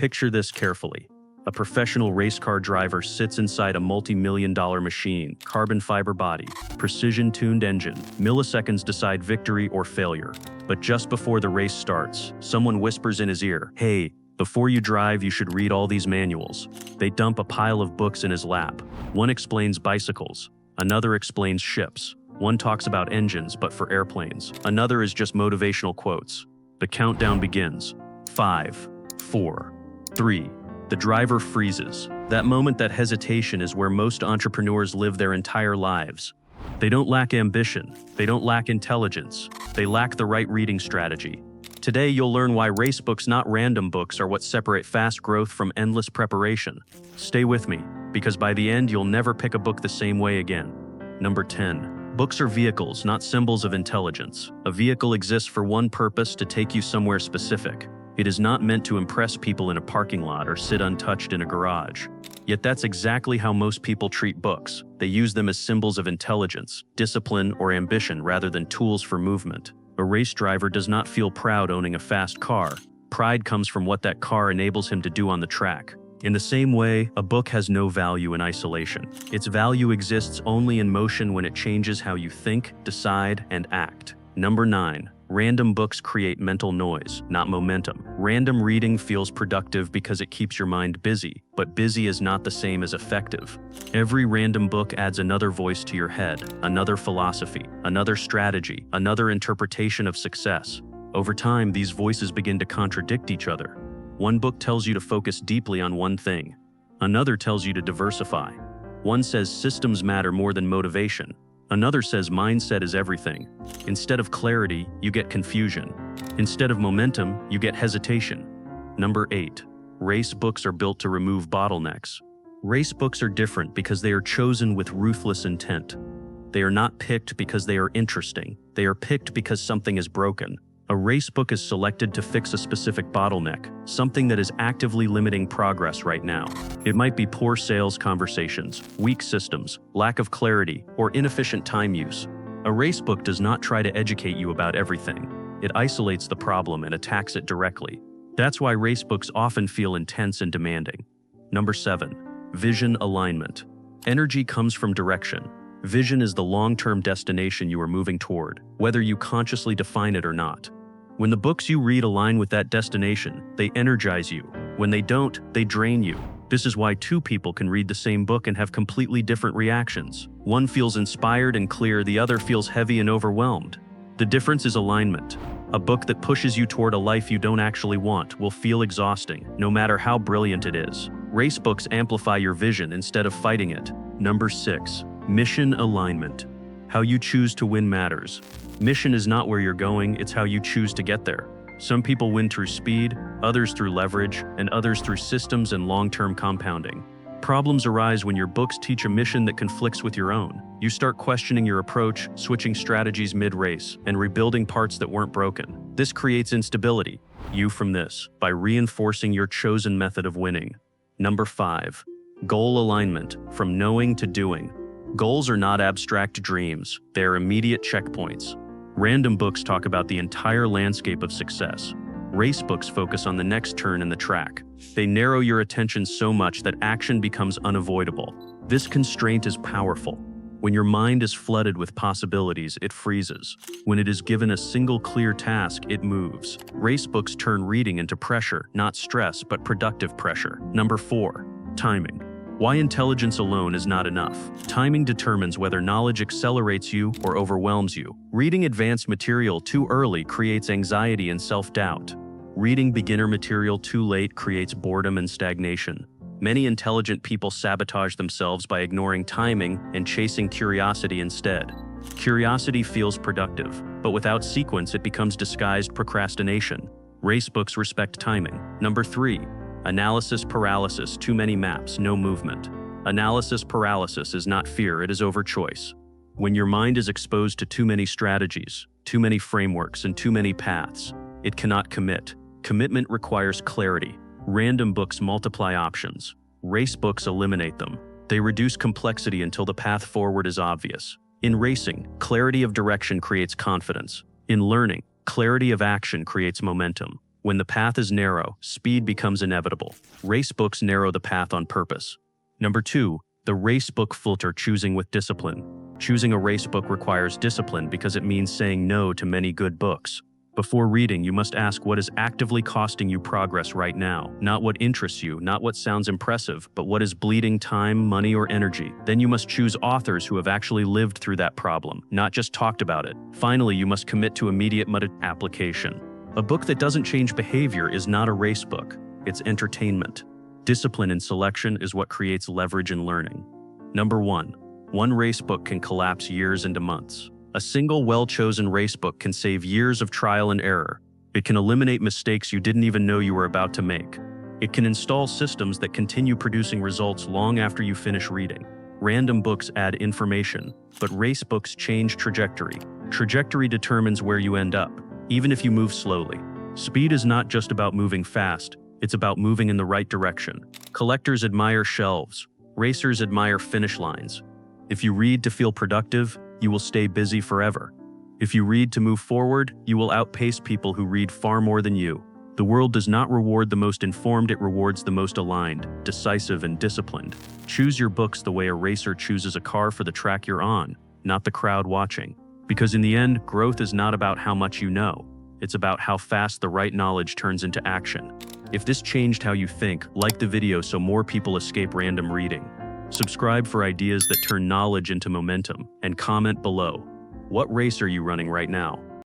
Picture this carefully. A professional race car driver sits inside a multi-million-dollar machine, carbon fiber body, precision-tuned engine. Milliseconds decide victory or failure. But just before the race starts, someone whispers in his ear, "Hey, before you drive, you should read all these manuals." They dump a pile of books in his lap. One explains bicycles. Another explains ships. One talks about engines, but for airplanes. Another is just motivational quotes. The countdown begins. 5, 4, 3. The driver freezes. That moment, that hesitation, is where most entrepreneurs live their entire lives. They don't lack ambition. They don't lack intelligence. They lack the right reading strategy. Today, you'll learn why race books, not random books, are what separate fast growth from endless preparation. Stay with me, because by the end, you'll never pick a book the same way again. Number 10. Books are vehicles, not symbols of intelligence. A vehicle exists for one purpose: to take you somewhere specific. It is not meant to impress people in a parking lot or sit untouched in a garage. Yet that's exactly how most people treat books. They use them as symbols of intelligence, discipline, or ambition rather than tools for movement. A race driver does not feel proud owning a fast car. Pride comes from what that car enables him to do on the track. In the same way, a book has no value in isolation. Its value exists only in motion, when it changes how you think, decide, and act. Number 9. Random books create mental noise, not momentum. Random reading feels productive because it keeps your mind busy, but busy is not the same as effective. Every random book adds another voice to your head, another philosophy, another strategy, another interpretation of success. Over time, these voices begin to contradict each other. One book tells you to focus deeply on one thing. Another tells you to diversify. One says systems matter more than motivation. Another says mindset is everything. Instead of clarity, you get confusion. Instead of momentum, you get hesitation. Number 8. Race books are built to remove bottlenecks. Race books are different because they are chosen with ruthless intent. They are not picked because they are interesting. They are picked because something is broken. A race book is selected to fix a specific bottleneck, something that is actively limiting progress right now. It might be poor sales conversations, weak systems, lack of clarity, or inefficient time use. A race book does not try to educate you about everything. It isolates the problem and attacks it directly. That's why race books often feel intense and demanding. Number 7. Vision alignment. Energy comes from direction. Vision is the long-term destination you are moving toward, whether you consciously define it or not. When the books you read align with that destination, they energize you. When they don't, they drain you. This is why two people can read the same book and have completely different reactions. One feels inspired and clear, the other feels heavy and overwhelmed. The difference is alignment. A book that pushes you toward a life you don't actually want will feel exhausting, no matter how brilliant it is. Race books amplify your vision instead of fighting it. Number 6. Mission alignment. How you choose to win matters. Mission is not where you're going, it's how you choose to get there. Some people win through speed, others through leverage, and others through systems and long-term compounding. Problems arise when your books teach a mission that conflicts with your own. You start questioning your approach, switching strategies mid-race, and rebuilding parts that weren't broken. This creates instability. You from this, by reinforcing your chosen method of winning. Number 5. Goal alignment, from knowing to doing. Goals are not abstract dreams, they are immediate checkpoints. Random books talk about the entire landscape of success. Race books focus on the next turn in the track. They narrow your attention so much that action becomes unavoidable. This constraint is powerful. When your mind is flooded with possibilities, it freezes. When it is given a single clear task, it moves. Race books turn reading into pressure, not stress, but productive pressure. Number 4. Timing. Why intelligence alone is not enough. Timing determines whether knowledge accelerates you or overwhelms you. Reading advanced material too early creates anxiety and self-doubt. Reading beginner material too late creates boredom and stagnation. Many intelligent people sabotage themselves by ignoring timing and chasing curiosity instead. Curiosity feels productive, but without sequence it becomes disguised procrastination. Race books respect timing. Number 3. Analysis paralysis, too many maps, no movement. Analysis paralysis is not fear, it is overchoice. When your mind is exposed to too many strategies, too many frameworks, and too many paths, it cannot commit. Commitment requires clarity. Random books multiply options. Race books eliminate them. They reduce complexity until the path forward is obvious. In racing, clarity of direction creates confidence. In learning, clarity of action creates momentum. When the path is narrow, speed becomes inevitable. Race books narrow the path on purpose. Number 2, the race book filter: choosing with discipline. Choosing a race book requires discipline because it means saying no to many good books. Before reading, you must ask what is actively costing you progress right now. Not what interests you, not what sounds impressive, but what is bleeding time, money, or energy. Then you must choose authors who have actually lived through that problem, not just talked about it. Finally, you must commit to immediate application. A book that doesn't change behavior is not a race book. It's entertainment. Discipline in selection is what creates leverage in learning. Number 1. One race book can collapse years into months. A single well-chosen race book can save years of trial and error. It can eliminate mistakes you didn't even know you were about to make. It can install systems that continue producing results long after you finish reading. Random books add information, but race books change trajectory. Trajectory determines where you end up, even if you move slowly. Speed is not just about moving fast, it's about moving in the right direction. Collectors admire shelves. Racers admire finish lines. If you read to feel productive, you will stay busy forever. If you read to move forward, you will outpace people who read far more than you. The world does not reward the most informed, it rewards the most aligned, decisive, and disciplined. Choose your books the way a racer chooses a car for the track you're on, not the crowd watching. Because in the end, growth is not about how much you know. It's about how fast the right knowledge turns into action. If this changed how you think, like the video so more people escape random reading. Subscribe for ideas that turn knowledge into momentum, and comment below. What race are you running right now?